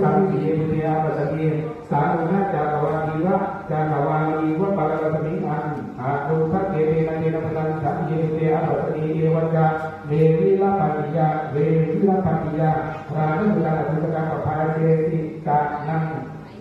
สามีเอเมียปัสสติสารุณาจากวาลีวะจากวาลีวะปะกะสมิอันอาตุทักเกเมนะเจนะพลังสามีเอเมียปัสสติเอวัจจะเววิลปัญญาเววิลปัญญารานุบุตรสุตกะปะภาเจติกานัง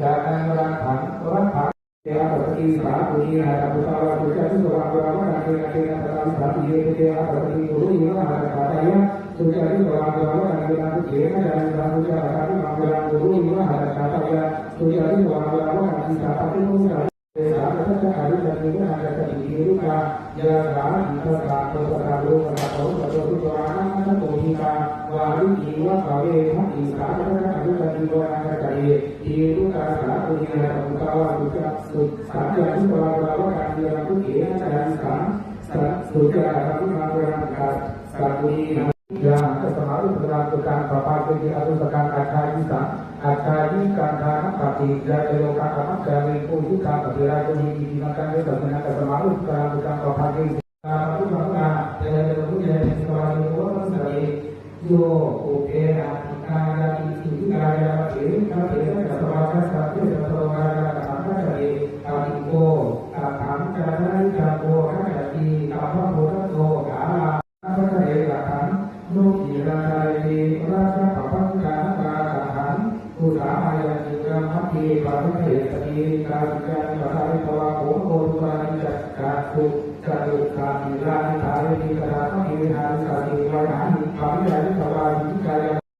จากังรังขังรังขังเจ้าปฏิสาปุณีนาปุตตะวะตุจัตุวะวะวะนะเจนะเจนะพลังสามีเอเมียปัสสติกุริวะหะระตายะสุจริตวะวะวะนะเจนะเจนะจันทร์สุจริตวะวะนะกุริวะหะระตายะสุจริตวะวะวะนะจิตตะปิมุสะเตสะทัตตะอริยะนิวะนะจะอิรุกะยะกาอิทะตะโตตะโลกะโตตะโตตุวะนะนะโตหิกาวาริจิวะภะเวทะอิสาทัตตะอริยะนิวะนะจะอิรุกะสาปุญินะปุตตะวะตุจัสุสัจจะนิวะวะวะนะเจนะตุเกนะจันสังสัจสุจาระพุทธะวะนะสัพพุญินะyang kesemaru berlakukan bapak di alusakan akayisan akayikan karena kaki dari lokasi dari pujukan berbeda digunakan dengan kesemaru berlakukan bapak di itu maka dari kemudian sekolah itu dari yo oke karena itu karena ini karena kesempatan satu kesempatan karena dari kaki karena jago dari apa bodoh karena apa dari karenaนุกิราเยราชปปังกาตาขันอุตาอายัญญิกามัคคีปาริเทสติกาจิการปะทาริตวะโหโกตุรานิจักกาตุกาตุกามิรานิทาริกาตามิวิหาริกาติวานานิภาวิหาริตวายิกายะ